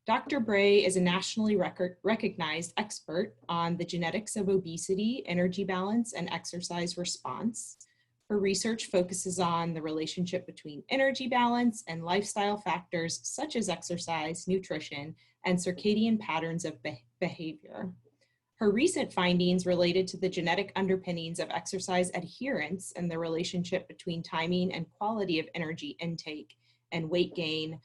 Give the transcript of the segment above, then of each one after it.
Dr. Bray is a nationally recognized expert on the genetics of obesity, energy balance, and exercise response. Her research focuses on the relationship between energy balance and lifestyle factors such as exercise, nutrition, and circadian patterns of behavior. Her recent findings related to the genetic underpinnings of exercise adherence and the relationship between timing and quality of energy intake and weight gain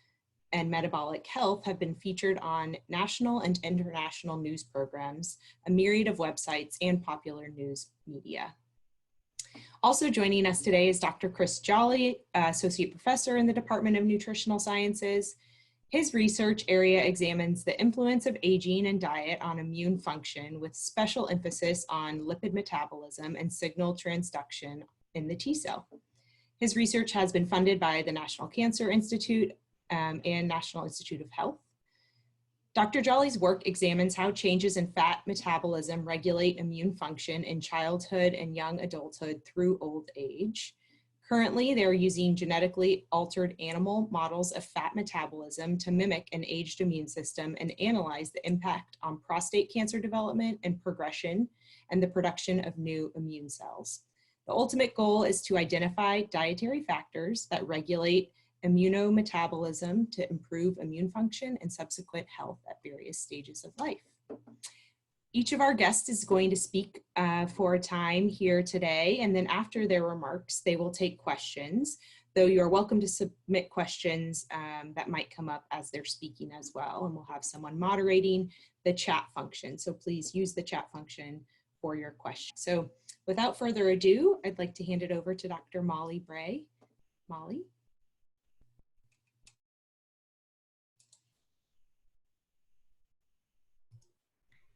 and metabolic health have been featured on national and international news programs, a myriad of websites, and popular news media. Also joining us today is Dr. Chris Jolly, Associate Professor in the Department of Nutritional Sciences. His research area examines the influence of aging and diet on immune function with special emphasis on lipid metabolism and signal transduction in the T cell. His research has been funded by the National Cancer Institute and National Institute of Health. Dr. Jolly's work examines how changes in fat metabolism regulate immune function in childhood and young adulthood through old age. Currently, they're using genetically altered animal models of fat metabolism to mimic an aged immune system and analyze the impact on prostate cancer development and progression and the production of new immune cells. The ultimate goal is to identify dietary factors that regulate immunometabolism to improve immune function and subsequent health at various stages of life. Each of our guests is going to speak for a time here today, and then after their remarks, they will take questions, though you are welcome to submit questions that might come up as they're speaking as well, and we'll have someone moderating the chat function. So please use the chat function for your questions. So without further ado, I'd like to hand it over to Dr. Molly Bray. Molly?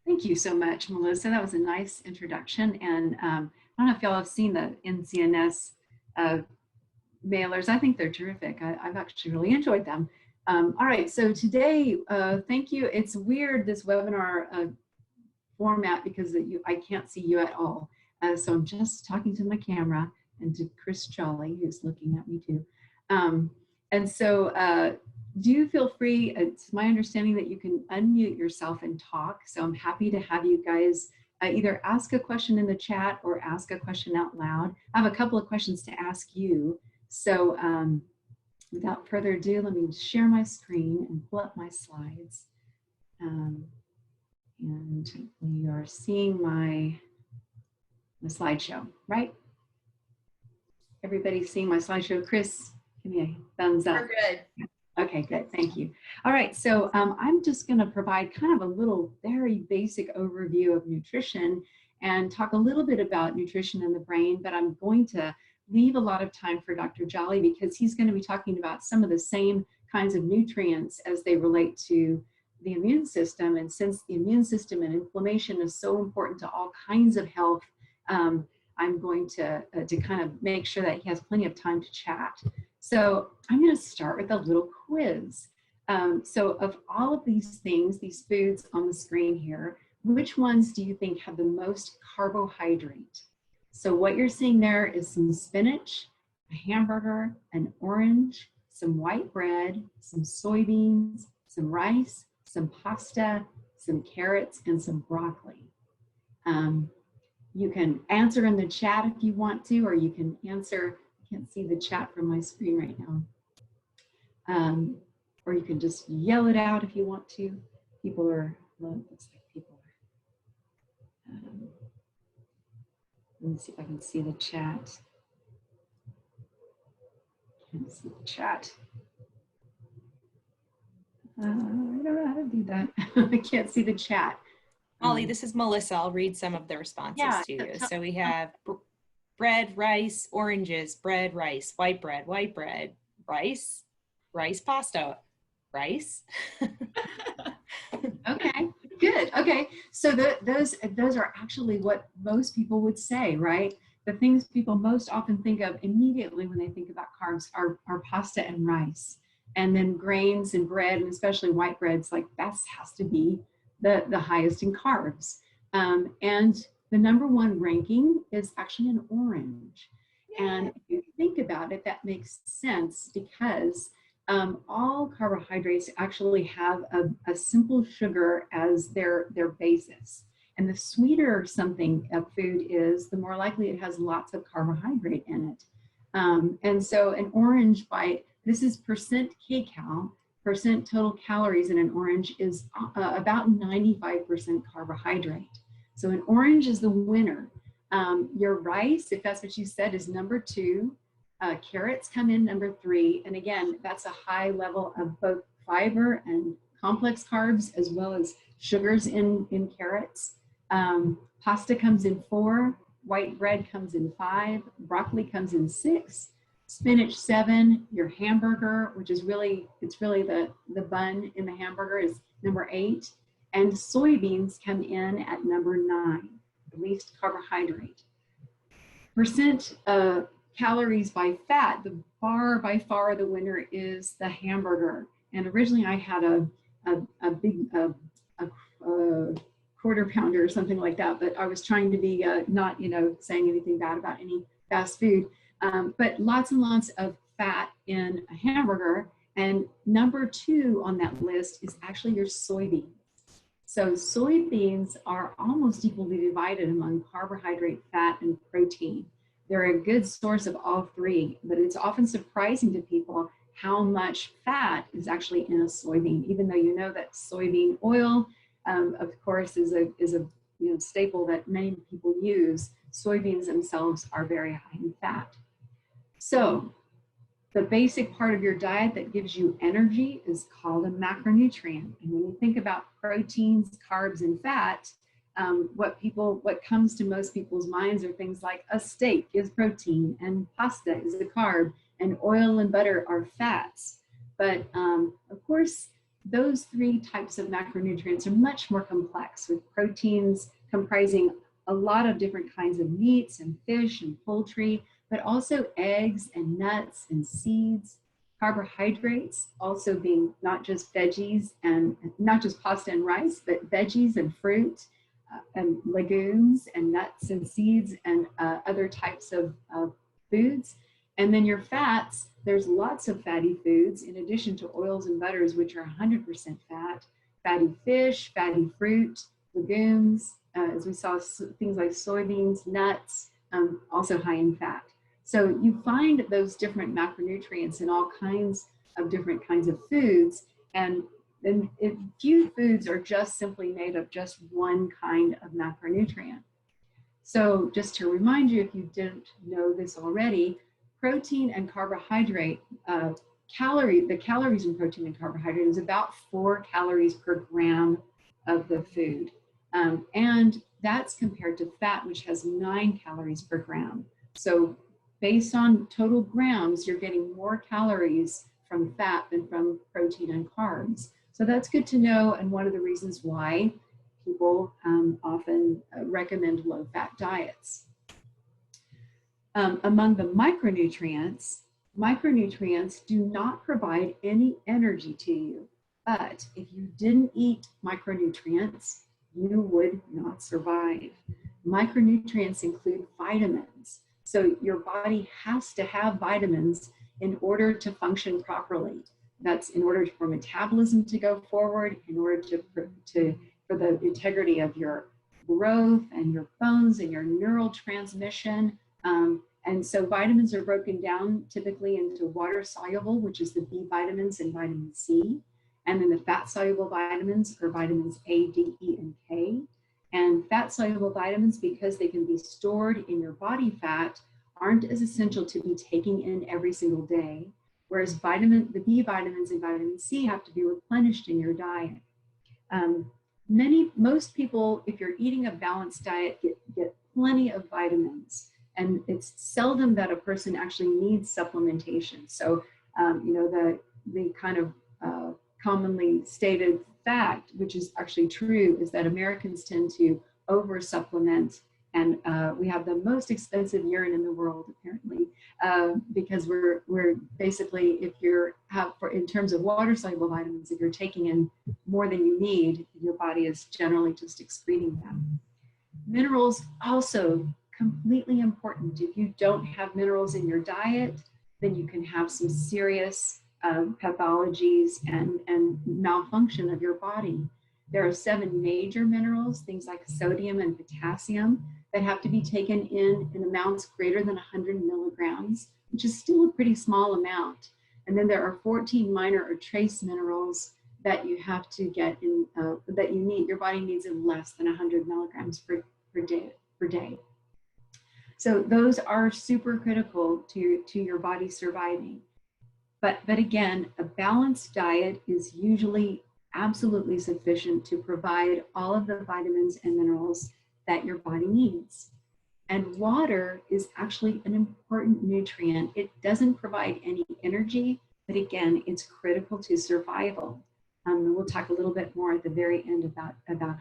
Thank you so much, Melissa. That was a nice introduction. And I don't know if y'all have seen the CNS mailers. I think they're terrific. I've actually really enjoyed them. All right, so today, thank you. It's weird, this webinar format, because I can't see you at all. So I'm just talking to my camera and to Chris Jolly, who's looking at me too. And so do feel free. It's my understanding that you can unmute yourself and talk. So I'm happy to have you guys either ask a question in the chat or ask a question out loud. I have a couple of questions to ask you. So without further ado, let me share my screen and pull up my slides. And we are seeing my slideshow, right? Everybody's seeing my slideshow. Chris, give me a thumbs up. We're good. Okay, good, thank you. All right, so I'm just gonna provide kind of a little very basic overview of nutrition and talk a little bit about nutrition in the brain, but I'm going to leave a lot of time for Dr. Jolly because he's gonna be talking about some of the same kinds of nutrients as they relate to the immune system. And since the immune system and inflammation is so important to all kinds of health, I'm going to kind of make sure that he has plenty of time to chat. So I'm going to start with a little quiz. So of all of these things, these foods on the screen here, which ones do you think have the most carbohydrate? So what you're seeing there is some spinach, a hamburger, an orange, some white bread, some soybeans, some rice, some pasta, some carrots, and some broccoli. You can answer in the chat if you want to, or you can answer, I can't see the chat from my screen right now. Or you can just yell it out if you want to. People are, well, it looks like people are. Let me see if I can see the chat. Can't see the chat. I don't know how to do that. I can't see the chat. Molly, this is Melissa. I'll read some of the responses to you. So we have bread, rice, oranges, bread, rice, white bread, rice, rice, pasta, rice. Okay, good. Okay, so those are actually what most people would say, right? The things people most often think of immediately when they think about carbs are pasta and rice. And then grains and bread, and especially white breads, like that has to be the highest in carbs. And the #1 ranking is actually an orange. And if you think about it, that makes sense because All carbohydrates actually have a simple sugar as their basis. And the sweeter something a food is, the more likely it has lots of carbohydrate in it. And so an orange this is percent kcal, percent total calories in an orange is about 95% carbohydrate. So an orange is the winner. Your rice, if that's what you said, is number 2. Carrots come in number 3. And again, that's a high level of both fiber and complex carbs, as well as sugars in carrots. Pasta comes in 4. White bread comes in 5. Broccoli comes in 6. Spinach 7. Your hamburger, which is really, it's really the bun in the hamburger, is number 8. And soybeans come in at number 9, the least carbohydrate. Percent calories by fat, by far the winner is the hamburger. And originally I had a big quarter pounder or something like that, but I was trying to be not, saying anything bad about any fast food, but lots and lots of fat in a hamburger. And number 2 on that list is actually your soybeans. So soybeans are almost equally divided among carbohydrate, fat, and protein. They're a good source of all 3, but it's often surprising to people how much fat is actually in a soybean, even though you know that soybean oil, of course, is a staple that many people use. Soybeans themselves are very high in fat. So the basic part of your diet that gives you energy is called a macronutrient. And when you think about proteins, carbs, and fat, what comes to most people's minds are things like a steak is protein, and pasta is a carb, and oil and butter are fats. But of course, those 3 types of macronutrients are much more complex, with proteins comprising a lot of different kinds of meats and fish and poultry, but also eggs and nuts and seeds. Carbohydrates also being not just veggies and not just pasta and rice, but veggies and fruit and legumes and nuts and seeds and other types of foods. And then your fats, there's lots of fatty foods in addition to oils and butters, which are 100% fat, fatty fish, fatty fruit, legumes, as we saw, things like soybeans, nuts, also high in fat. So you find those different macronutrients in all kinds of different kinds of foods, and few foods are just simply made of just one kind of macronutrient. So just to remind you, if you didn't know this already, protein and carbohydrate, the calories in protein and carbohydrate is about 4 calories per gram of the food. And that's compared to fat, which has 9 calories per gram. So based on total grams, you're getting more calories from fat than from protein and carbs. So that's good to know, and one of the reasons why people often recommend low-fat diets. Among the micronutrients do not provide any energy to you, but if you didn't eat micronutrients, you would not survive. Micronutrients include vitamins. So your body has to have vitamins in order to function properly. That's in order for metabolism to go forward, in order for the integrity of your growth and your bones and your neural transmission. And so vitamins are broken down typically into water soluble, which is the B vitamins and vitamin C. And then the fat soluble vitamins are vitamins A, D, E, and K. And fat soluble vitamins, because they can be stored in your body fat, aren't as essential to be taking in every single day. Whereas the B vitamins and vitamin C have to be replenished in your diet. Most people, if you're eating a balanced diet, get plenty of vitamins. And it's seldom that a person actually needs supplementation. So, the kind of commonly stated fact, which is actually true, is that Americans tend to over-supplement, and we have the most expensive urine in the world, apparently, because we're basically, if in terms of water-soluble vitamins, if you're taking in more than you need, your body is generally just excreting them. Minerals also completely important. If you don't have minerals in your diet, then you can have some serious pathologies and malfunction of your body. There are 7 major minerals, things like sodium and potassium, that have to be taken in amounts greater than 100 milligrams, which is still a pretty small amount. And then there are 14 minor or trace minerals that you have to get in, that you need, your body needs in less than 100 milligrams per day. So those are super critical to your body surviving. But again, a balanced diet is usually absolutely sufficient to provide all of the vitamins and minerals that your body needs. And water is actually an important nutrient. It doesn't provide any energy, but again, it's critical to survival. We'll talk a little bit more at the very end about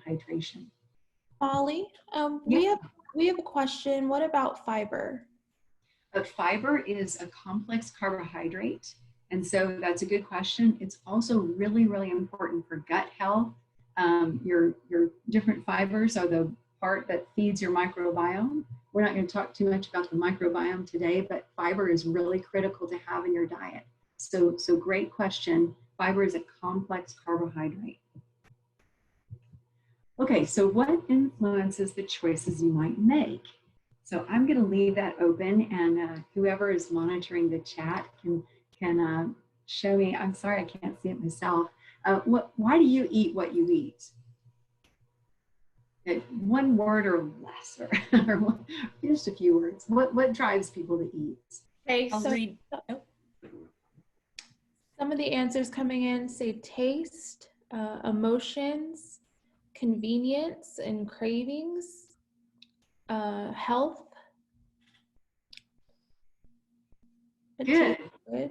hydration. Molly, Yeah. we have a question. What about fiber? But fiber is a complex carbohydrate. And so that's a good question. It's also really, really important for gut health. Your different fibers are the part that feeds your microbiome. We're not going to talk too much about the microbiome today, but fiber is really critical to have in your diet. So great question. Fiber is a complex carbohydrate. Okay, so what influences the choices you might make? So I'm going to leave that open, and whoever is monitoring the chat can show me. I'm sorry, I can't see it myself. Why do you eat what you eat? One word or less, or just a few words. What drives people to eat? Okay, I'll so read. some of the answers coming in say taste, emotions, convenience and cravings, health. Good. Good.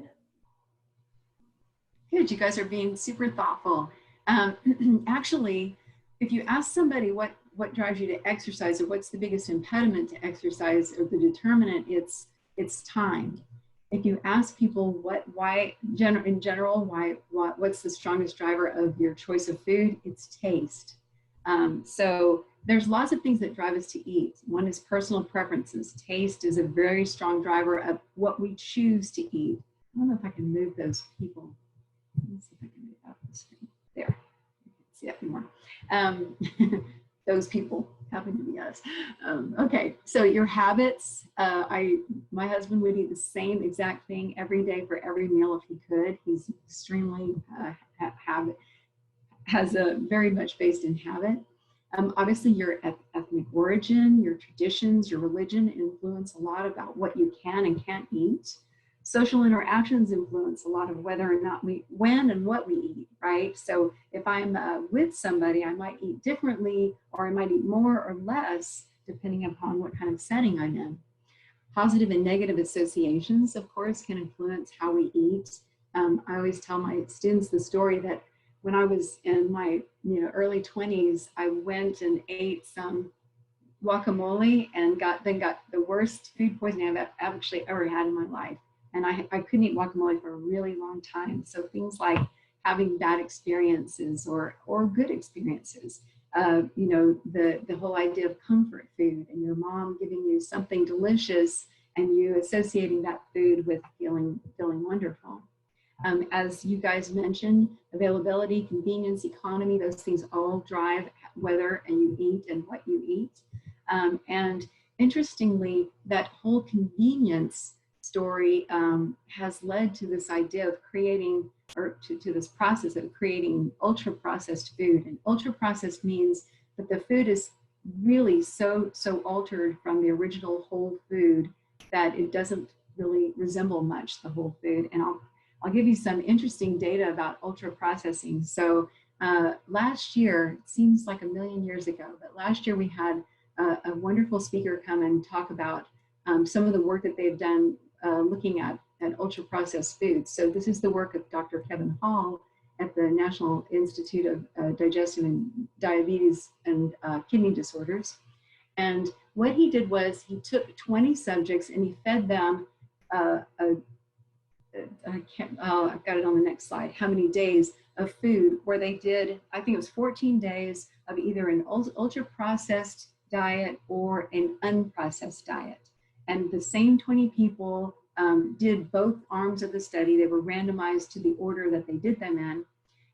Good, you guys are being super thoughtful. Actually, if you ask somebody what drives you to exercise, or what's the biggest impediment to exercise, or the determinant, it's time. If you ask people in general, what's the strongest driver of your choice of food, it's taste. So there's lots of things that drive us to eat. One is personal preferences. Taste is a very strong driver of what we choose to eat. I don't know if I can move those people. Let's see if I can move out the screen. There, you can see that more. Those people happen to be us. Okay, so your habits. My husband would eat the same exact thing every day for every meal if he could. He's extremely very much based in habit. Obviously, your ethnic origin, your traditions, your religion influence a lot about what you can and can't eat. Social interactions influence a lot of whether or not when and what we eat, right? So if I'm with somebody, I might eat differently, or I might eat more or less, depending upon what kind of setting I'm in. Positive and negative associations, of course, can influence how we eat. I always tell my students the story that when I was in my early 20s, I went and ate some guacamole and got the worst food poisoning I've actually ever had in my life. And I couldn't eat guacamole for a really long time. So things like having bad experiences or good experiences, the whole idea of comfort food and your mom giving you something delicious and you associating that food with feeling wonderful. As you guys mentioned, availability, convenience, economy, those things all drive whether you eat and what you eat. And interestingly, that whole convenience story has led to this idea of creating, or to this process of creating ultra-processed food. And ultra-processed means that the food is really so altered from the original whole food that it doesn't really resemble much the whole food. And I'll give you some interesting data about ultra-processing. So last year, it seems like a million years ago, but last year we had a wonderful speaker come and talk about some of the work that they've done looking at ultra-processed foods. So this is the work of Dr. Kevin Hall at the National Institute of Digestive and Diabetes and Kidney Disorders. And what he did was he took 20 subjects and he fed them I've got it on the next slide, how many days of food where they did, I think it was 14 days of either an ultra-processed diet or an unprocessed diet. And the same 20 people did both arms of the study. They were randomized to the order that they did them in.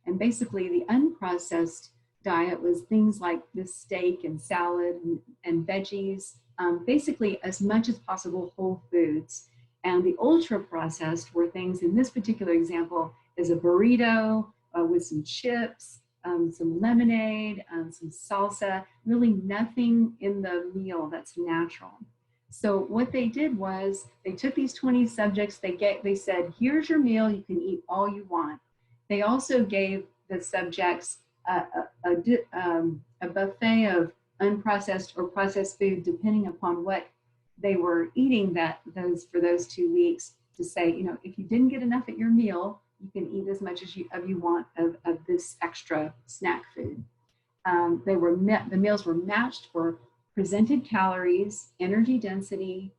And basically the unprocessed diet was things like this steak and salad and veggies, basically as much as possible whole foods. And the ultra processed were things, in this particular example, is a burrito with some chips, some lemonade, some salsa, really nothing in the meal that's natural. So what they did was they took these 20 subjects, they said, here's your meal, you can eat all you want. They also gave the subjects a buffet of unprocessed or processed food, depending upon what they were eating for those 2 weeks, to say, you know, if you didn't get enough at your meal, you can eat as much as you want of this extra snack food. The meals were matched for presented calories, energy density,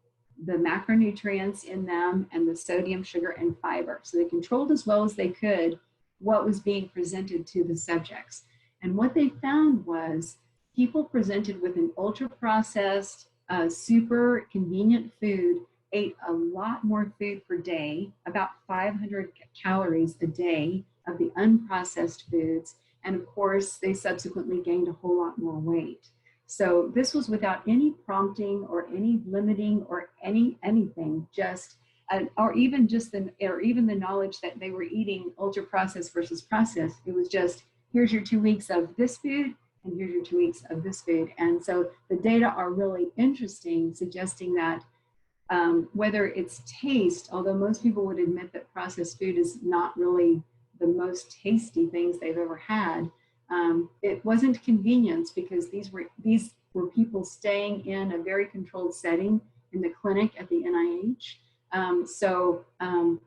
the macronutrients in them, and the sodium, sugar, and fiber. So they controlled as well as they could what was being presented to the subjects. And what they found was people presented with an ultra-processed, super convenient food ate a lot more food per day, about 500 calories a day of the unprocessed foods. And of course, they subsequently gained a whole lot more weight. So this was without any prompting or any limiting or anything, just or even the knowledge that they were eating ultra processed versus processed. It was just, here's your 2 weeks of this food and here's your 2 weeks of this food. And so the data are really interesting, suggesting that whether it's taste, although most people would admit that processed food is not really the most tasty things they've ever had, it wasn't convenience, because these were people staying in a very controlled setting in the clinic at the NIH. So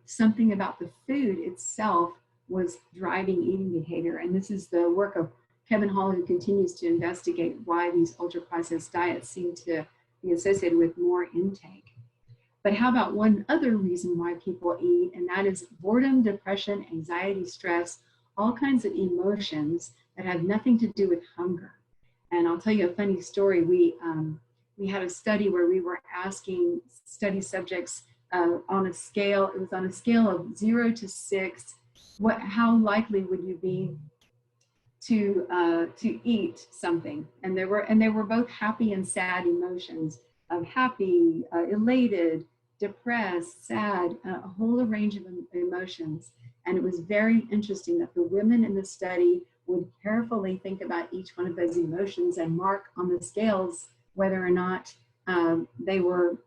something about the food itself was driving eating behavior. And this is the work of Kevin Hall, who continues to investigate why these ultra-processed diets seem to be associated with more intake. But how about one other reason why people eat, and that is boredom, depression, anxiety, stress, all kinds of emotions that have nothing to do with hunger. And I'll tell you a funny story. We had a study where we were asking study subjects on a scale, it was on a scale of 0 to 6, how likely would you be to eat something? And they were both happy and sad emotions, of happy, elated, depressed, sad, a whole range of emotions. And it was very interesting that the women in the study would carefully think about each one of those emotions and mark on the scales whether or not they were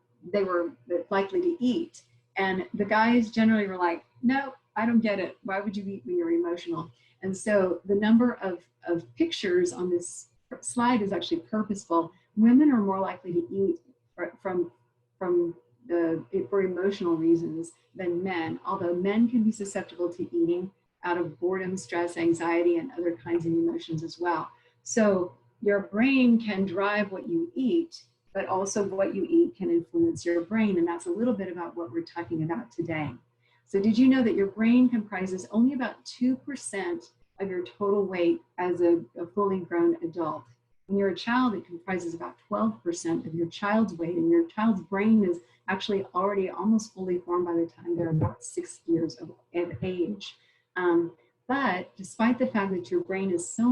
likely to eat. And the guys generally were like, no, I don't get it. Why would you eat when you're emotional? And so the number of pictures on this slide is actually purposeful. Women are more likely to eat for emotional reasons than men, although men can be susceptible to eating out of boredom, stress, anxiety, and other kinds of emotions as well. So your brain can drive what you eat, but also what you eat can influence your brain. And that's a little bit about what we're talking about today. So did you know that your brain comprises only about 2% of your total weight as a fully grown adult? When you're a child, it comprises about 12% of your child's weight, and your child's brain is actually already almost fully formed by the time they're about 6 years of age. But despite the fact that your brain is so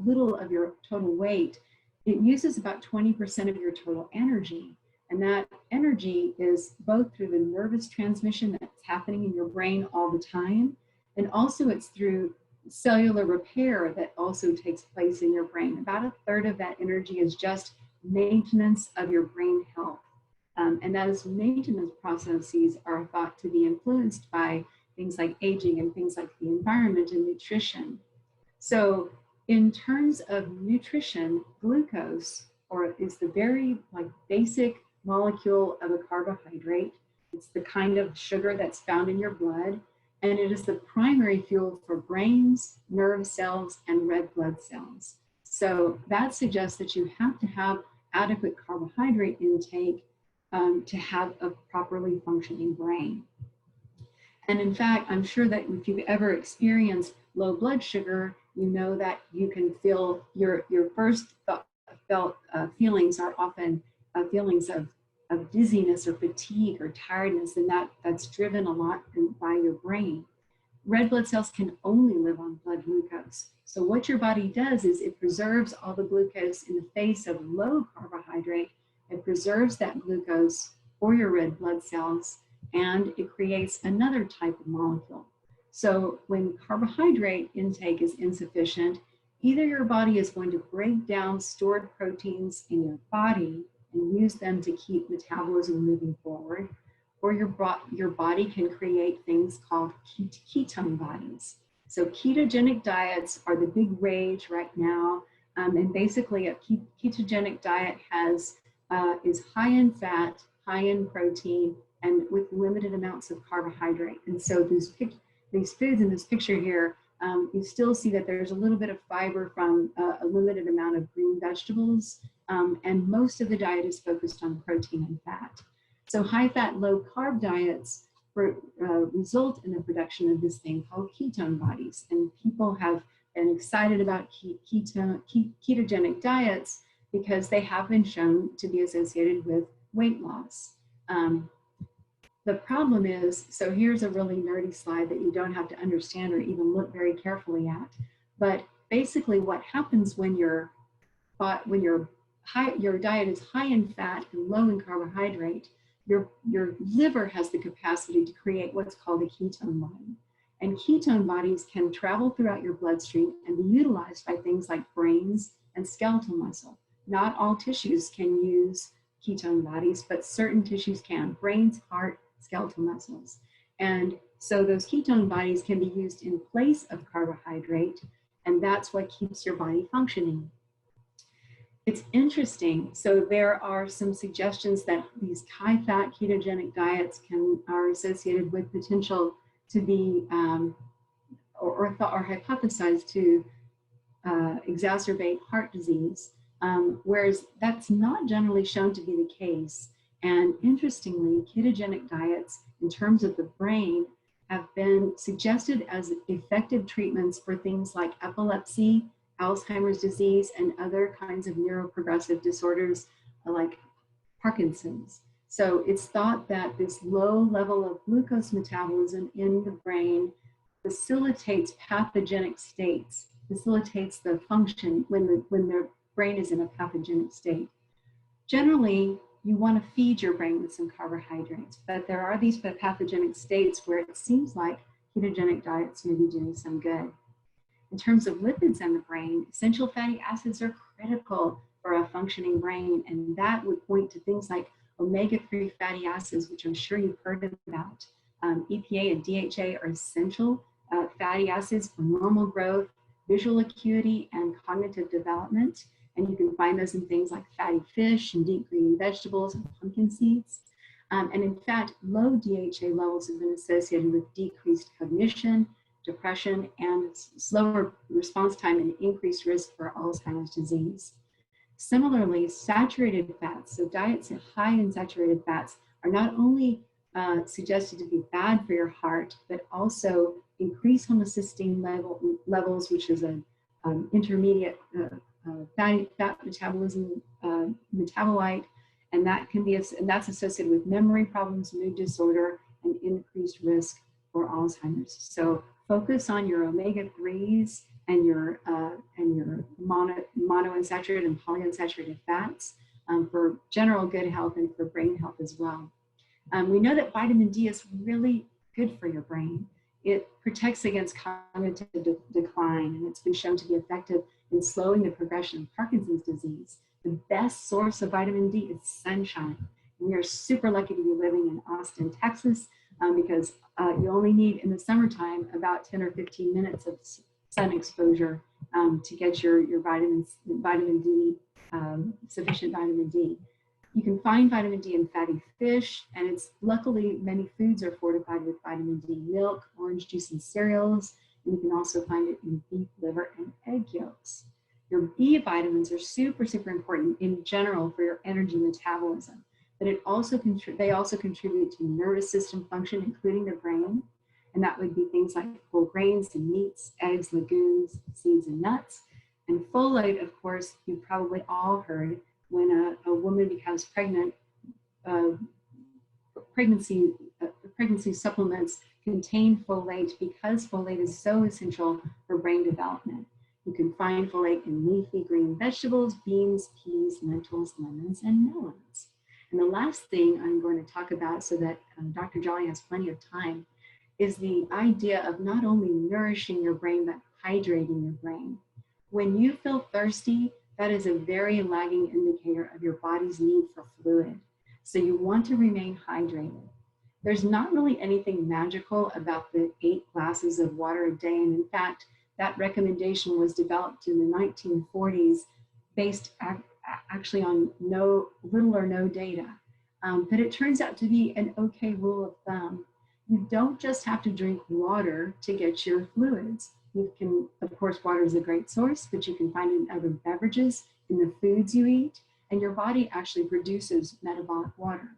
little of your total weight, it uses about 20% of your total energy. And that energy is both through the nervous transmission that's happening in your brain all the time, and also it's through cellular repair that also takes place in your brain. About a third of that energy is just maintenance of your brain health. And those maintenance processes are thought to be influenced by things like aging and things like the environment and nutrition. So in terms of nutrition, glucose is the very basic molecule of a carbohydrate. It's the kind of sugar that's found in your blood, and it is the primary fuel for brains, nerve cells, and red blood cells. So that suggests that you have to have adequate carbohydrate intake to have a properly functioning brain. And in fact, I'm sure that if you've ever experienced low blood sugar, you know that you can feel your first felt feelings are often feelings of of dizziness or fatigue or tiredness, and that's driven a lot by your brain. Red blood cells can only live on blood glucose. So what your body does is it preserves all the glucose in the face of low carbohydrate. It preserves that glucose for your red blood cells, and it creates another type of molecule. So when carbohydrate intake is insufficient, either your body is going to break down stored proteins in your body and use them to keep metabolism moving forward, or your body can create things called ketone bodies. So ketogenic diets are the big rage right now. And basically a ketogenic diet is high in fat, high in protein, and with limited amounts of carbohydrate. And so these foods in this picture here, you still see that there's a little bit of fiber from a limited amount of green vegetables, and most of the diet is focused on protein and fat. So high fat, low carb diets result in the production of this thing called ketone bodies. And people have been excited about ketogenic diets because they have been shown to be associated with weight loss. The problem is, so here's a really nerdy slide that you don't have to understand or even look very carefully at. But basically what happens when your diet is high in fat and low in carbohydrate, your liver has the capacity to create what's called a ketone body. And ketone bodies can travel throughout your bloodstream and be utilized by things like brains and skeletal muscle. Not all tissues can use ketone bodies, but certain tissues can: brains, heart, skeletal muscles. And so those ketone bodies can be used in place of carbohydrate, and that's what keeps your body functioning. It's interesting. So there are some suggestions that these high-fat ketogenic diets are associated with potential to be, or hypothesized to exacerbate heart disease, whereas that's not generally shown to be the case. And interestingly, ketogenic diets, in terms of the brain, have been suggested as effective treatments for things like epilepsy, Alzheimer's disease, and other kinds of neuroprogressive disorders like Parkinson's. So it's thought that this low level of glucose metabolism in the brain facilitates pathogenic states, facilitates the function when the brain is in a pathogenic state. Generally, you want to feed your brain with some carbohydrates, but there are these pathogenic states where it seems like ketogenic diets may be doing some good. In terms of lipids in the brain, essential fatty acids are critical for a functioning brain, and that would point to things like omega-3 fatty acids, which I'm sure you've heard about. EPA and DHA are essential fatty acids for normal growth, visual acuity, and cognitive development. And you can find those in things like fatty fish and deep green vegetables and pumpkin seeds. And in fact, low DHA levels have been associated with decreased cognition, depression, and slower response time and increased risk for Alzheimer's disease. Similarly, saturated fats, so diets high in saturated fats, are not only suggested to be bad for your heart, but also increase homocysteine levels, which is an intermediate fat metabolism metabolite, and that's associated with memory problems, mood disorder, and increased risk for Alzheimer's. So focus on your omega-3s and your monounsaturated and polyunsaturated fats for general good health and for brain health as well. We know that vitamin D is really good for your brain. It protects against cognitive decline, and it's been shown to be effective in slowing the progression of Parkinson's disease. The best source of vitamin D is sunshine. And we are super lucky to be living in Austin, Texas, because you only need in the summertime about 10 or 15 minutes of sun exposure to get your vitamin D, sufficient vitamin D. You can find vitamin D in fatty fish, and it's luckily many foods are fortified with vitamin D: milk, orange juice, and cereals. And you can also find it in beef liver and egg yolks. Your B vitamins are super, super important in general for your energy metabolism, but they also contribute to nervous system function, including the brain. And that would be things like whole grains and meats, eggs, legumes, seeds, and nuts. And folate, of course, you've probably all heard, when a woman becomes pregnant, pregnancy supplements contain folate because folate is so essential for brain development. You can find folate in leafy green vegetables, beans, peas, lentils, lemons, and melons. And the last thing I'm going to talk about so that Dr. Jolly has plenty of time is the idea of not only nourishing your brain, but hydrating your brain. When you feel thirsty, that is a very lagging indicator of your body's need for fluid. So you want to remain hydrated. There's not really anything magical about the 8 glasses of water a day. And in fact, that recommendation was developed in the 1940s based actually on little or no data. But it turns out to be an okay rule of thumb. You don't just have to drink water to get your fluids. You can, of course, water is a great source, but you can find it in other beverages, in the foods you eat, and your body actually produces metabolic water.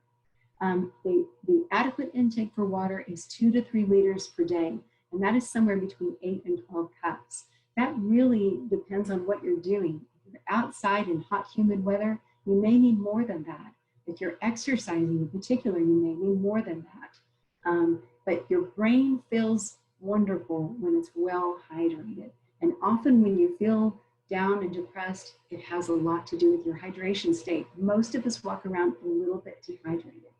The adequate intake for water is 2 to 3 liters per day, and that is somewhere between 8 and 12 cups. That really depends on what you're doing. If you're outside in hot, humid weather, you may need more than that. If you're exercising in particular, you may need more than that. But your brain feels wonderful when it's well hydrated. And often when you feel down and depressed, it has a lot to do with your hydration state. Most of us walk around a little bit dehydrated.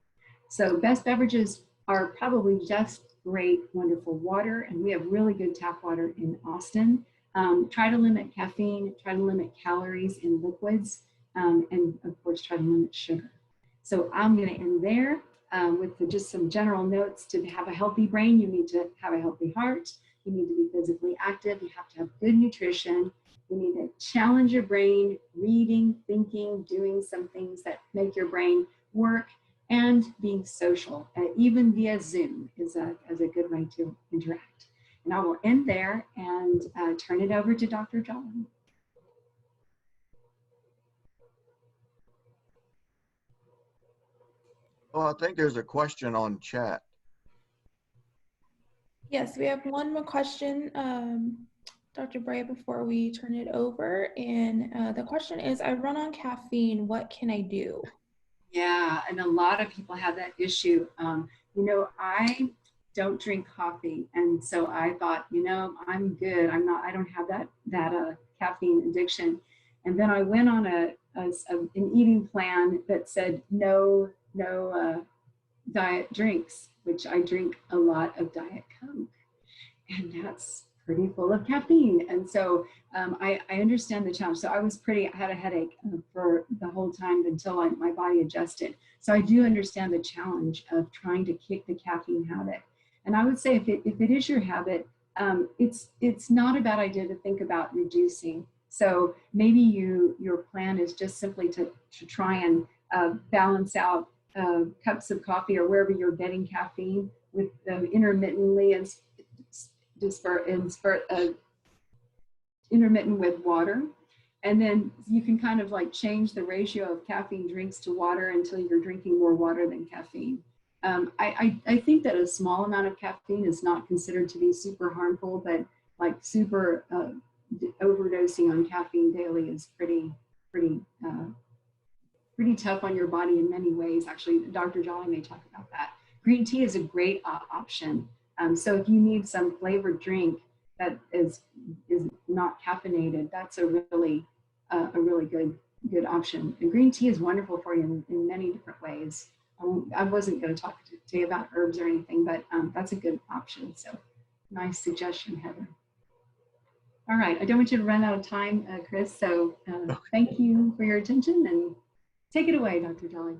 So best beverages are probably just great, wonderful water. And we have really good tap water in Austin. Try to limit caffeine, try to limit calories in liquids, and of course, try to limit sugar. So I'm going to end there with just some general notes. To have a healthy brain, you need to have a healthy heart. You need to be physically active. You have to have good nutrition. You need to challenge your brain, reading, thinking, doing some things that make your brain work, and being social, even via Zoom is a good way to interact. And I will end there and turn it over to Dr. Jolly. Well, I think there's a question on chat. Yes, we have one more question, Dr. Bray, before we turn it over. And the question is, I run on caffeine, what can I do? Yeah, and a lot of people have that issue. You know, I don't drink coffee. And so I thought, you know, I'm good. I don't have that caffeine addiction. And then I went on an eating plan that said no diet drinks, which I drink a lot of Diet Coke. And that's pretty full of caffeine. And so I understand the challenge. So I had a headache for the whole time until my body adjusted. So I do understand the challenge of trying to kick the caffeine habit. And I would say if it is your habit, it's not a bad idea to think about reducing. So maybe your plan is just simply to try and balance out cups of coffee or wherever you're getting caffeine with intermittently and intermittent with water. And then you can kind of like change the ratio of caffeine drinks to water until you're drinking more water than caffeine. I think that a small amount of caffeine is not considered to be super harmful, but like super overdosing on caffeine daily is pretty tough on your body in many ways. Actually, Dr. Jolly may talk about that. Green tea is a great option. So if you need some flavored drink that is not caffeinated, that's a really good option. And green tea is wonderful for you in many different ways. I wasn't going to talk to you about herbs or anything, but that's a good option. So nice suggestion, Heather. All right, I don't want you to run out of time, Chris. So thank you for your attention and take it away, Dr. Jolly.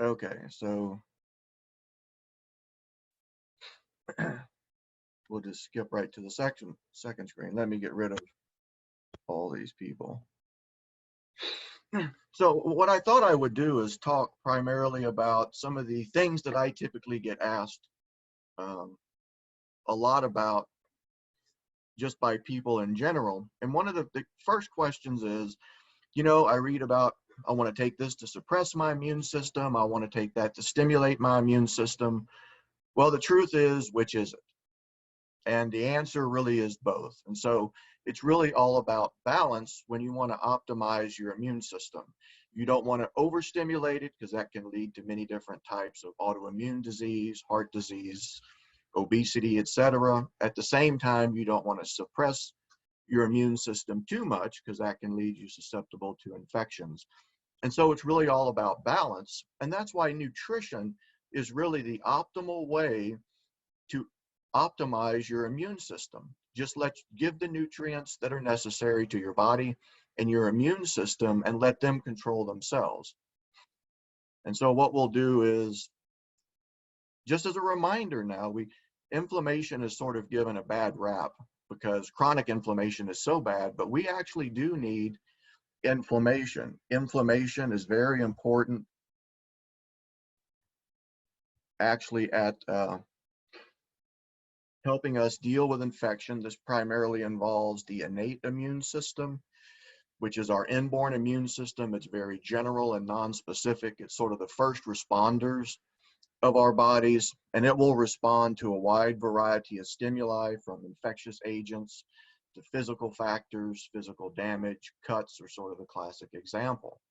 Okay, so we'll just skip right to the second screen. Let me get rid of all these people. So what I thought I would do is talk primarily about some of the things that I typically get asked a lot about just by people in general. And one of the first questions is, you know, I read about, I want to take this to suppress my immune system. I want to take that to stimulate my immune system. Well, the truth is, which is it? And the answer really is both. And so it's really all about balance when you want to optimize your immune system. You don't want to overstimulate it because that can lead to many different types of autoimmune disease, heart disease, obesity, etc. At the same time, you don't want to suppress your immune system too much because that can lead you susceptible to infections. And so it's really all about balance. And that's why nutrition is really the optimal way to optimize your immune system. Just give the nutrients that are necessary to your body and your immune system and let them control themselves. And so what we'll do is, just as a reminder now, inflammation is sort of given a bad rap because chronic inflammation is so bad, but we actually do need inflammation. Inflammation is very important actually at helping us deal with infection. This primarily involves the innate immune system, which is our inborn immune system. It's very general and non-specific. It's sort of the first responders of our bodies, and it will respond to a wide variety of stimuli, from infectious agents to physical factors. Physical damage, cuts are sort of the classic example.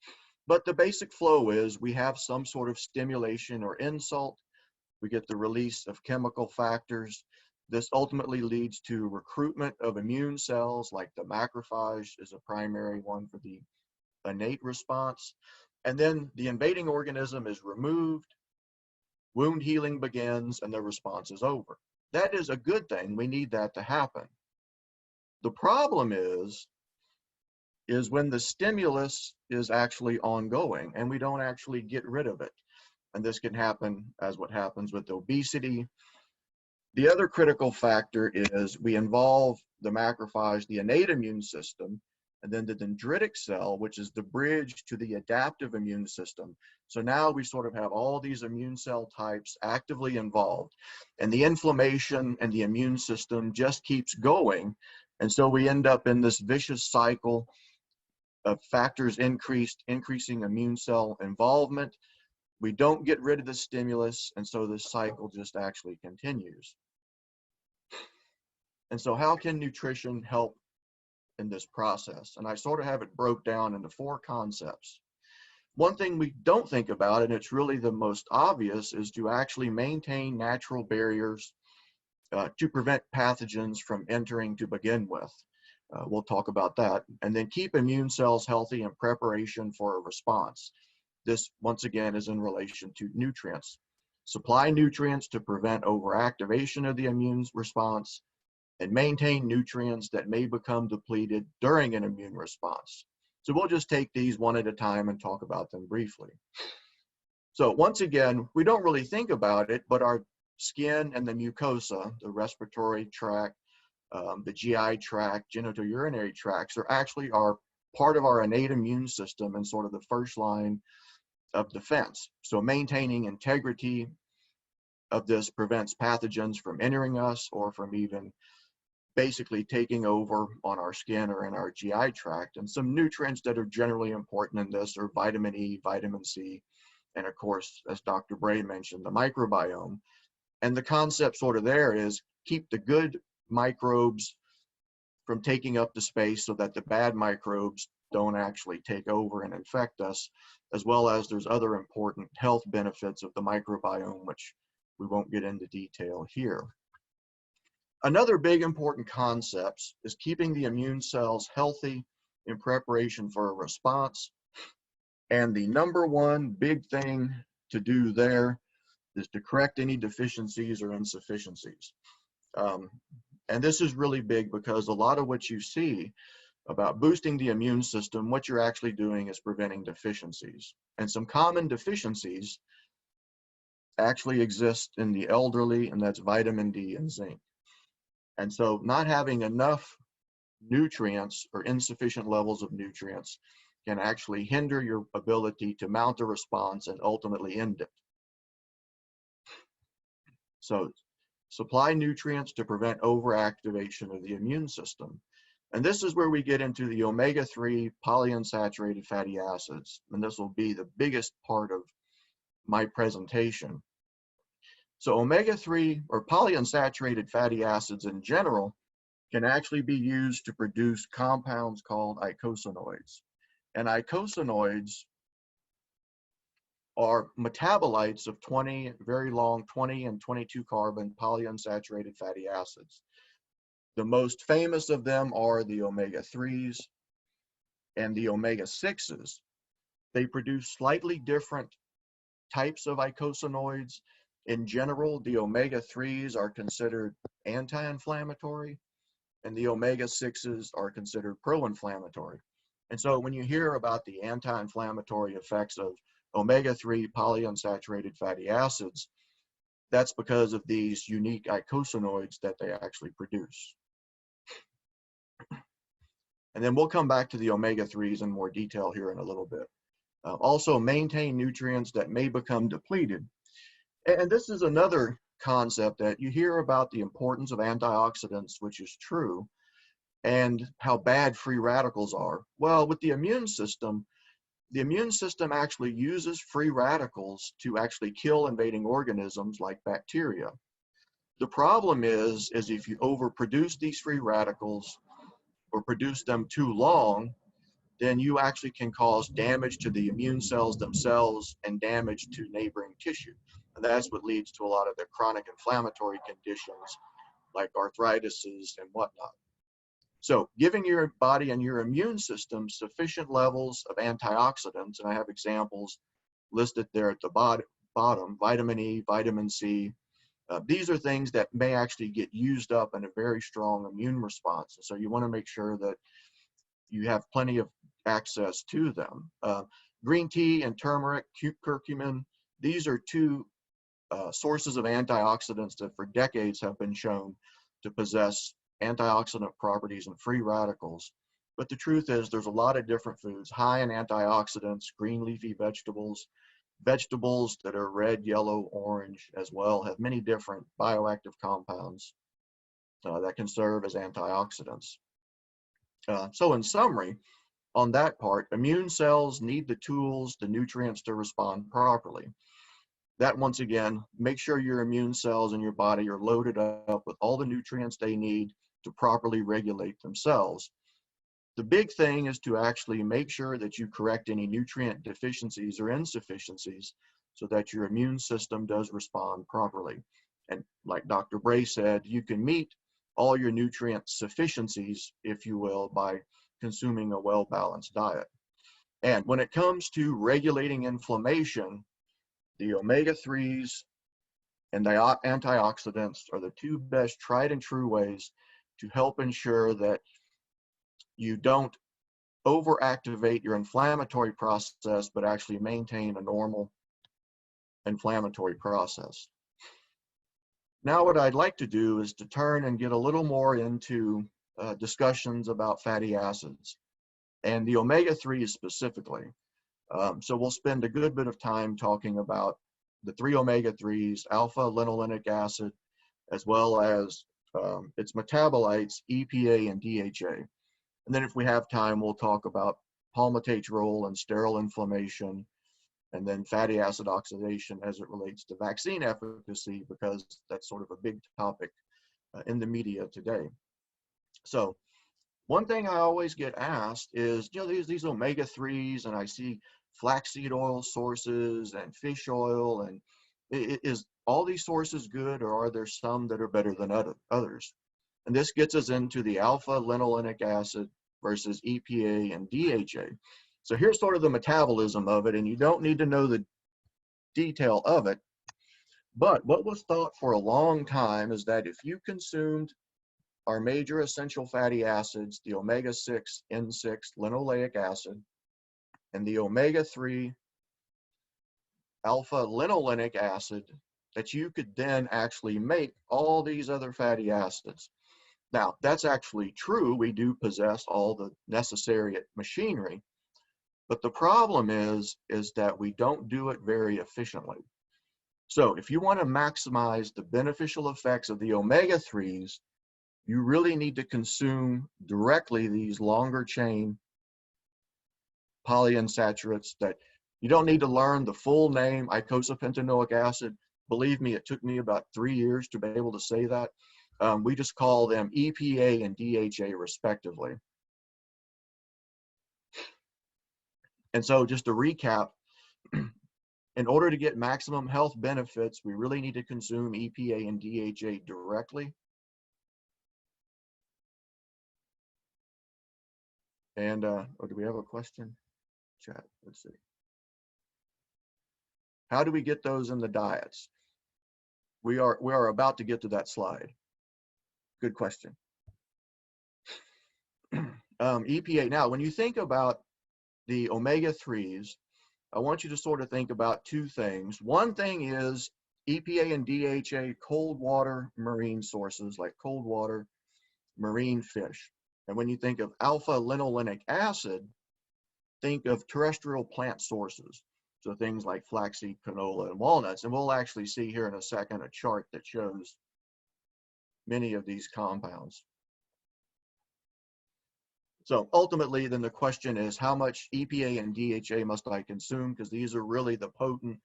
But the basic flow is we have some sort of stimulation or insult. We get the release of chemical factors. This ultimately leads to recruitment of immune cells, like the macrophage is a primary one for the innate response. And then the invading organism is removed, wound healing begins, and the response is over. That is a good thing. We need that to happen. The problem is when the stimulus is actually ongoing and we don't actually get rid of it. And this can happen as what happens with obesity. The other critical factor is we involve the macrophage, the innate immune system, and then the dendritic cell, which is the bridge to the adaptive immune system. So now we sort of have all these immune cell types actively involved, and the inflammation and the immune system just keeps going. And so we end up in this vicious cycle of factors increasing immune cell involvement. We don't get rid of the stimulus, and so this cycle just actually continues. And so how can nutrition help in this process? And I sort of have it broke down into 4 concepts. One thing we don't think about, and it's really the most obvious, is to actually maintain natural barriers to prevent pathogens from entering to begin with. We'll talk about that. And then keep immune cells healthy in preparation for a response. This, once again, is in relation to nutrients. Supply nutrients to prevent overactivation of the immune response, and maintain nutrients that may become depleted during an immune response. So we'll just take these one at a time and talk about them briefly. So once again, we don't really think about it, but our skin and the mucosa, the respiratory tract, the GI tract, genitourinary tracts, are actually part of our innate immune system and sort of the first line of defense. So maintaining integrity of this prevents pathogens from entering us or from even basically taking over on our skin or in our GI tract. And some nutrients that are generally important in this are vitamin E, vitamin C, and of course, as Dr. Bray mentioned, the microbiome. And the concept sort of there is keep the good microbes from taking up the space so that the bad microbes don't actually take over and infect us, as well as there's other important health benefits of the microbiome, which we won't get into detail here. Another big important concept is keeping the immune cells healthy in preparation for a response. And the number one big thing to do there is to correct any deficiencies or insufficiencies. And this is really big because a lot of what you see about boosting the immune system, what you're actually doing is preventing deficiencies. And some common deficiencies actually exist in the elderly, and that's vitamin D and zinc. And so not having enough nutrients or insufficient levels of nutrients can actually hinder your ability to mount a response and ultimately end it. So supply nutrients to prevent overactivation of the immune system. And this is where we get into the omega-3 polyunsaturated fatty acids. And this will be the biggest part of my presentation. So omega-3 or polyunsaturated fatty acids in general can actually be used to produce compounds called eicosanoids. And eicosanoids are metabolites of 20 very long 20 and 22 carbon polyunsaturated fatty acids. The most famous of them are the omega-3s and the omega-6s. They produce slightly different types of eicosanoids. In general, the omega-3s are considered anti-inflammatory, and the omega-6s are considered pro-inflammatory. And so when you hear about the anti-inflammatory effects of omega-3 polyunsaturated fatty acids, that's because of these unique eicosanoids that they actually produce. And then we'll come back to the omega-3s in more detail here in a little bit. Also maintain nutrients that may become depleted. And this is another concept that you hear about the importance of antioxidants, which is true, and how bad free radicals are. Well, with the immune system actually uses free radicals to actually kill invading organisms like bacteria. The problem is if you overproduce these free radicals or produce them too long, then you actually can cause damage to the immune cells themselves and damage to neighboring tissue. And that's what leads to a lot of the chronic inflammatory conditions like arthritises and whatnot. So giving your body and your immune system sufficient levels of antioxidants, and I have examples listed there at the bottom, vitamin E, vitamin C, these are things that may actually get used up in a very strong immune response. So you want to make sure that you have plenty of access to them. Green tea and turmeric, curcumin, these are two sources of antioxidants that for decades have been shown to possess antioxidant properties and free radicals. But the truth is there's a lot of different foods high in antioxidants, green leafy vegetables, vegetables that are red, yellow, orange as well, have many different bioactive compounds that can serve as antioxidants. So in summary, on that part, immune cells need the tools, the nutrients to respond properly. That once again, make sure your immune cells in your body are loaded up with all the nutrients they need to properly regulate themselves. The big thing is to actually make sure that you correct any nutrient deficiencies or insufficiencies so that your immune system does respond properly. And like Dr. Bray said, you can meet all your nutrient sufficiencies, if you will, by consuming a well-balanced diet. And when it comes to regulating inflammation, the omega-3s and the antioxidants are the two best tried and true ways to help ensure that you don't overactivate your inflammatory process, but actually maintain a normal inflammatory process. Now what I'd like to do is to turn and get a little more into discussions about fatty acids and the omega-3s specifically. So we'll spend a good bit of time talking about the 3 omega-3s, alpha linolenic acid, as well as its metabolites, EPA and DHA. And then if we have time, we'll talk about palmitate's role in sterile inflammation, and then fatty acid oxidation as it relates to vaccine efficacy, because that's sort of a big topic in the media today. So one thing I always get asked is, you know, these omega-3s, and I see flaxseed oil sources and fish oil, and is all these sources good, or are there some that are better than others? And this gets us into the alpha linolenic acid versus EPA and DHA. So here's sort of the metabolism of it, and you don't need to know the detail of it. But what was thought for a long time is that if you consumed our major essential fatty acids, the omega-6, N6 linoleic acid, and the omega-3 alpha linolenic acid, that you could then actually make all these other fatty acids. Now, that's actually true. We do possess all the necessary machinery, but the problem is that we don't do it very efficiently. So if you want to maximize the beneficial effects of the omega-3s, you really need to consume directly these longer chain polyunsaturates that you don't need to learn the full name, eicosapentaenoic acid. Believe me, it took me about 3 years to be able to say that. We just call them EPA and DHA respectively. And so just to recap, in order to get maximum health benefits, we really need to consume EPA and DHA directly. And oh, do we have a question? Chat, let's see. How do we get those in the diets? We are about to get to that slide. Good question. EPA, now when you think about the omega-3s, I want you to sort of think about two things. One thing is EPA and DHA cold water marine sources, like cold water marine fish. And when you think of alpha linolenic acid, think of terrestrial plant sources. So things like flaxseed, canola, and walnuts. And we'll actually see here in a second a chart that shows many of these compounds. So ultimately, then the question is, how much EPA and DHA must I consume? Because these are really the potent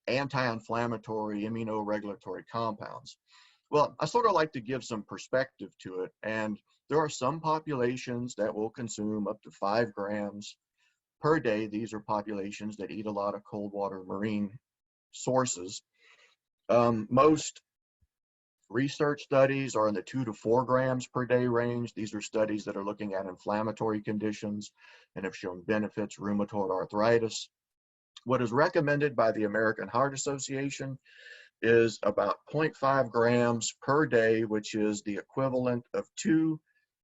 anti-inflammatory immunoregulatory compounds. Well, I sort of like to give some perspective to it. And there are some populations that will consume up to 5 grams per day. These are populations that eat a lot of cold water marine sources. Most research studies are in the 2 to 4 grams per day range. These are studies that are looking at inflammatory conditions and have shown benefits, rheumatoid arthritis. What is recommended by the American Heart Association is about 0.5 grams per day, which is the equivalent of 2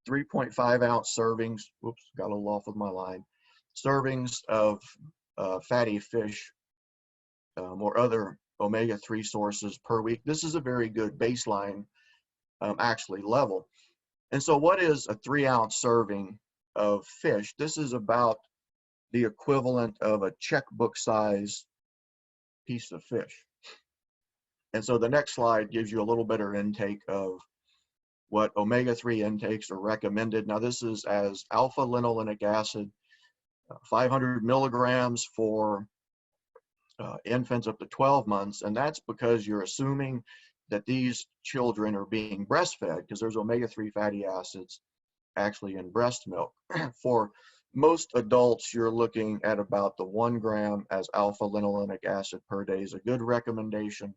3.5 ounce servings. Whoops, got a little off with my line. Servings of fatty fish or other omega-3 sources per week. This is a very good baseline actually level. And so what is a 3-ounce serving of fish? This is about the equivalent of a checkbook size piece of fish. And so the next slide gives you a little better intake of what omega-3 intakes are recommended. Now this is as alpha linolenic acid, 500 milligrams for infants up to 12 months. And that's because you're assuming that these children are being breastfed, because there's omega-3 fatty acids actually in breast milk. For most adults, you're looking at about the 1 gram as alpha linolenic acid per day is a good recommendation.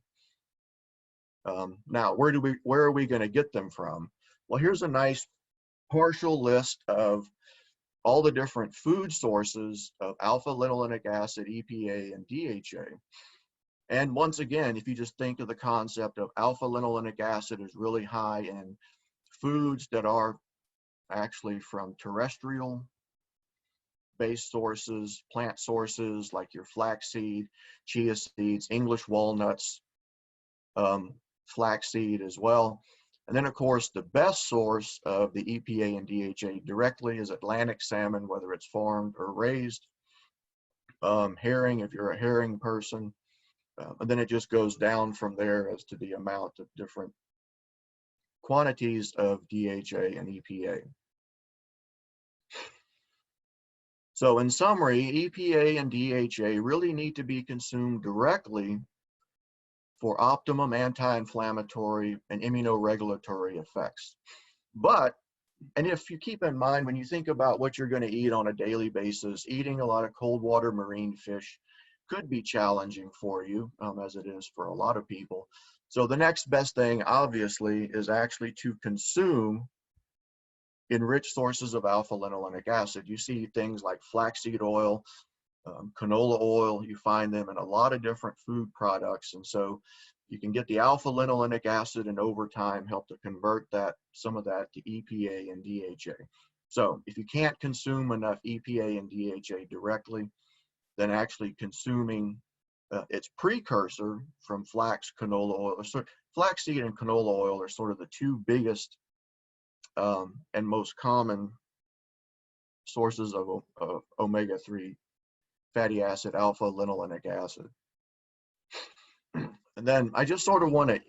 Now, where are we going to get them from? Well, here's a nice partial list of all the different food sources of alpha linolenic acid, EPA, and DHA. And once again, if you just think of the concept of alpha linolenic acid is really high in foods that are actually from terrestrial based sources, plant sources like your flaxseed, chia seeds, English walnuts, flaxseed as well. And then of course, the best source of the EPA and DHA directly is Atlantic salmon, whether it's farmed or raised. Herring, if you're a herring person. And then it just goes down from there as to the amount of different quantities of DHA and EPA. So in summary, EPA and DHA really need to be consumed directly for optimum anti-inflammatory and immunoregulatory effects. But, and if you keep in mind, when you think about what you're going to eat on a daily basis, eating a lot of cold water marine fish could be challenging for you, as it is for a lot of people. So the next best thing, obviously, is actually to consume enriched sources of alpha linolenic acid. You see things like flaxseed oil, canola oil, you find them in a lot of different food products. And so you can get the alpha linolenic acid and over time help to convert that, some of that to EPA and DHA. So if you can't consume enough EPA and DHA directly, then actually consuming its precursor from flax, canola oil. So flaxseed and canola oil are sort of the two biggest and most common sources of omega-3 fatty acid, alpha linolenic acid. And then I just sort of want to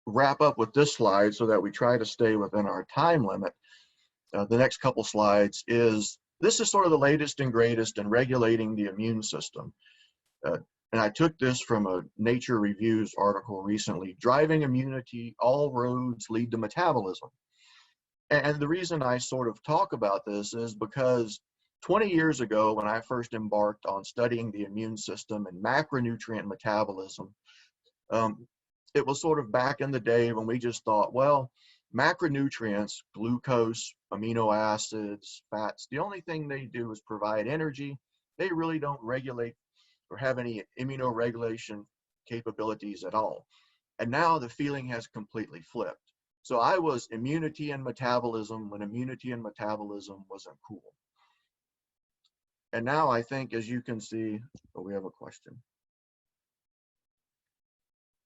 wrap up with this slide so that we try to stay within our time limit. The next couple slides is, this is sort of the latest and greatest in regulating the immune system. and I took this from a Nature Reviews article recently, driving immunity, all roads lead to metabolism. And the reason I sort of talk about this is because 20 years ago, when I first embarked on studying the immune system and macronutrient metabolism, it was sort of back in the day when we just thought, well, macronutrients, glucose, amino acids, fats, the only thing they do is provide energy. They really don't regulate or have any immunoregulation capabilities at all. And now the feeling has completely flipped. So I was immunity and metabolism when immunity and metabolism wasn't cool. And now I think, as you can see, oh, we have a question.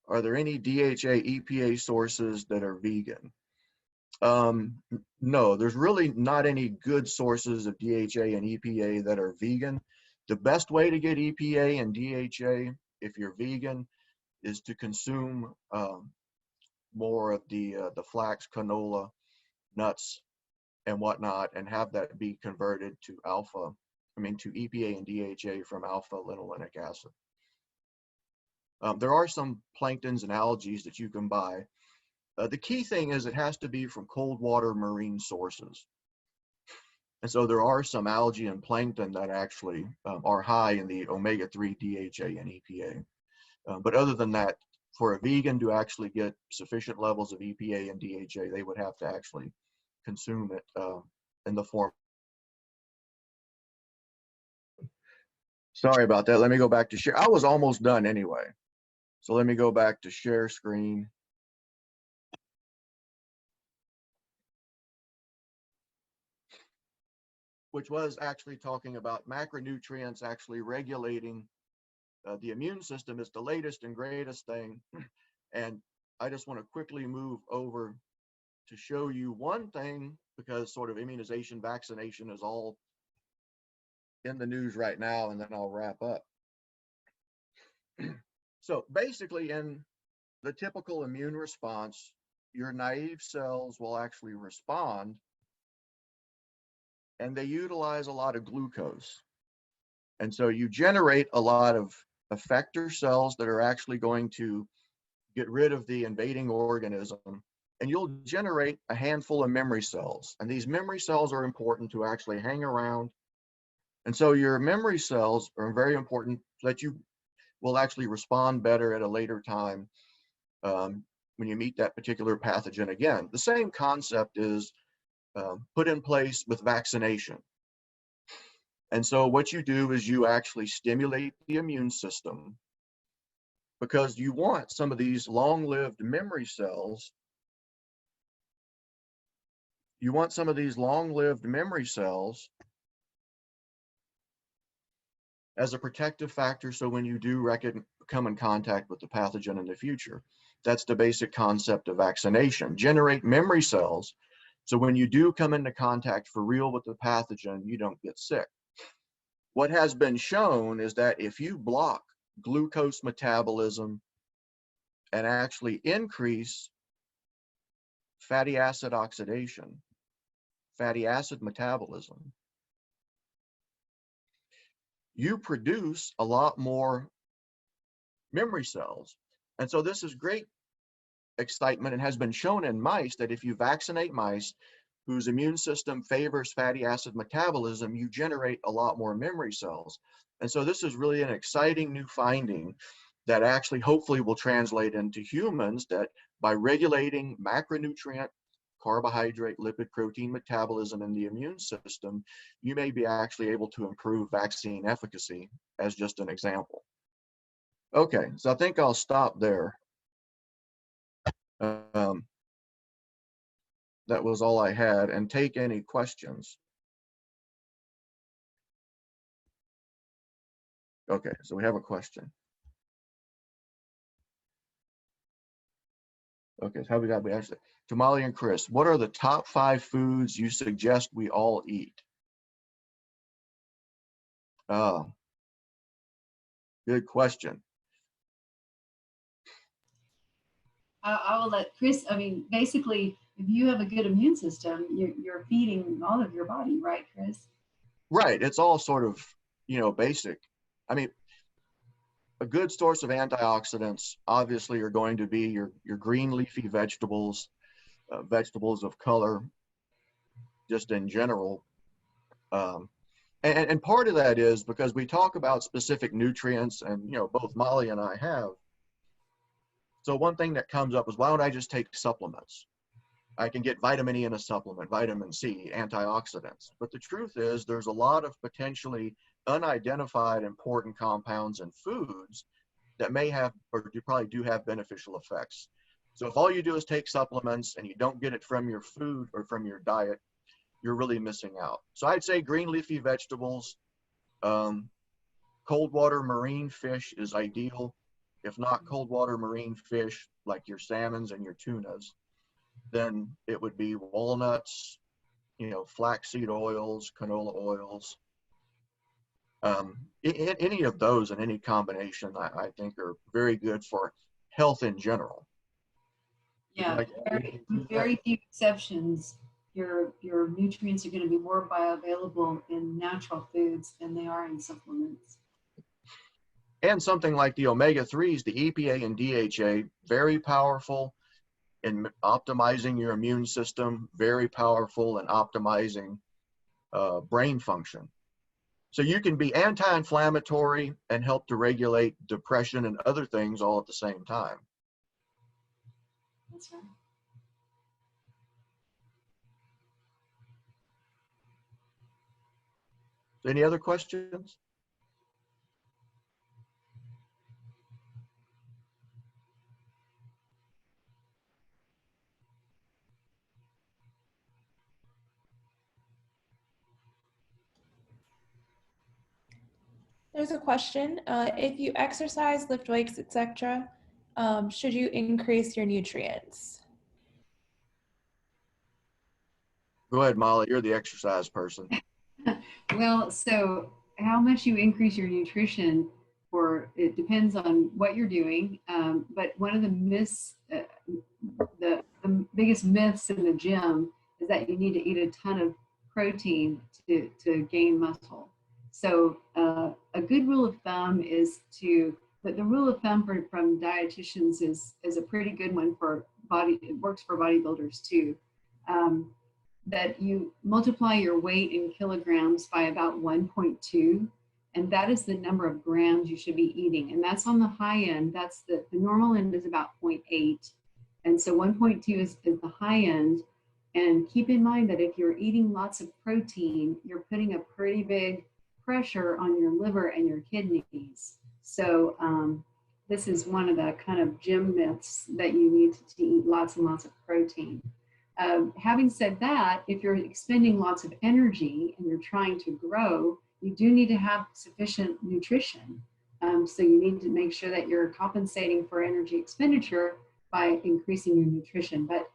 Are there any DHA EPA sources that are vegan? No, there's really not any good sources of DHA and EPA that are vegan. The best way to get EPA and DHA, if you're vegan, is to consume more of the flax, canola, nuts, and whatnot, and have that be converted to to EPA and DHA from alpha linolenic acid. There are some planktons and algae that you can buy. The key thing is it has to be from cold water marine sources. And so there are some algae and plankton that actually are high in the omega-3 DHA and EPA. But other than that, for a vegan to actually get sufficient levels of EPA and DHA, they would have to actually consume it in the form. Sorry about that. Let me go back to share. I was almost done anyway. So let me go back to share screen. Which was actually talking about macronutrients actually regulating the immune system is the latest and greatest thing. And I just want to quickly move over to show you one thing, because sort of immunization, vaccination is all in the news right now, and then I'll wrap up. So basically, in the typical immune response, your naive cells will actually respond, and they utilize a lot of glucose. And so you generate a lot of effector cells that are actually going to get rid of the invading organism, and you'll generate a handful of memory cells. And these memory cells are important to actually hang around. And so your memory cells are very important so that you will actually respond better at a later time when you meet that particular pathogen again. The same concept is put in place with vaccination. And so what you do is you actually stimulate the immune system, because you want some of these long-lived memory cells. You want some of these long-lived memory cells as a protective factor, so when you do come in contact with the pathogen in the future. That's the basic concept of vaccination. Generate memory cells, so when you do come into contact for real with the pathogen, you don't get sick. What has been shown is that if you block glucose metabolism and actually increase fatty acid oxidation, fatty acid metabolism, you produce a lot more memory cells. And so this is great excitement, and has been shown in mice that if you vaccinate mice whose immune system favors fatty acid metabolism, you generate a lot more memory cells. And so this is really an exciting new finding that actually hopefully will translate into humans, that by regulating macronutrient, carbohydrate, lipid, protein metabolism in the immune system, you may be actually able to improve vaccine efficacy, as just an example. Okay, so I think I'll stop there. That was all I had, and take any questions. Okay, so we have a question. Okay, so how we got, we actually, Tamale and Chris, what are the top 5 foods you suggest we all eat? Good question. I will let Chris, I mean, basically, if you have a good immune system, you're feeding all of your body, right, Chris? Right, it's all sort of, basic. I mean, a good source of antioxidants obviously are going to be your green leafy vegetables, vegetables of color, just in general. And part of that is because we talk about specific nutrients, and you know, both Molly and I have. So one thing that comes up is, why don't I just take supplements? I can get vitamin E in a supplement, vitamin C, antioxidants. But the truth is, there's a lot of potentially unidentified important compounds in foods that may have, or you probably do have, beneficial effects. So if all you do is take supplements and you don't get it from your food or from your diet, you're really missing out. So I'd say green leafy vegetables, cold water marine fish is ideal. If not cold water marine fish, like your salmons and your tunas, then it would be walnuts, you know, flaxseed oils, canola oils. Any of those in any combination, I think are very good for health in general. Yeah, very few exceptions. Your nutrients are going to be more bioavailable in natural foods than they are in supplements. And something like the omega-3s, the EPA and DHA, very powerful in optimizing your immune system, very powerful in optimizing brain function. So you can be anti-inflammatory and help to regulate depression and other things all at the same time. That's right. Any other questions? There's a question. If you exercise, lift weights, etc., should you increase your nutrients? Go ahead, Molly. You're the exercise person. Well, so how much you increase your nutrition, or it depends on what you're doing. But one of the myths, the biggest myths in the gym is that you need to eat a ton of protein to gain muscle. So a good rule of thumb is but the rule of thumb from dietitians is a pretty good one for it works for bodybuilders too. That you multiply your weight in kilograms by about 1.2, and that is the number of grams you should be eating. And that's on the high end. That's the normal end is about 0.8. And so 1.2 is the high end. And keep in mind that if you're eating lots of protein, you're putting a pretty big pressure on your liver and your kidneys. So this is one of the kind of gym myths, that you need to eat lots and lots of protein. Having said that, if you're expending lots of energy and you're trying to grow, you do need to have sufficient nutrition. So you need to make sure that you're compensating for energy expenditure by increasing your nutrition. But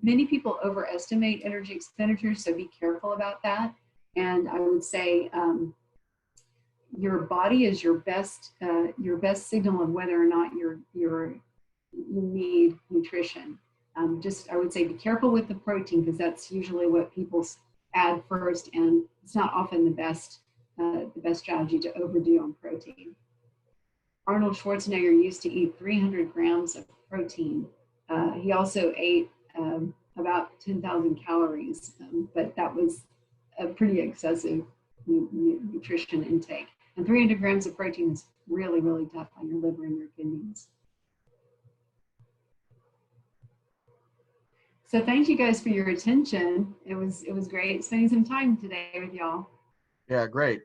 many people overestimate energy expenditures, so be careful about that. And I would say your body is your best signal of whether or not you need nutrition. I would say be careful with the protein, because that's usually what people add first, and it's not often the best strategy to overdo on protein. Arnold Schwarzenegger used to eat 300 grams of protein. He also ate about 10,000 calories, but that was a pretty excessive nutrition intake. And 300 grams of protein is really, really tough on your liver and your kidneys. So thank you guys for your attention. It was great spending some time today with y'all. Yeah, great.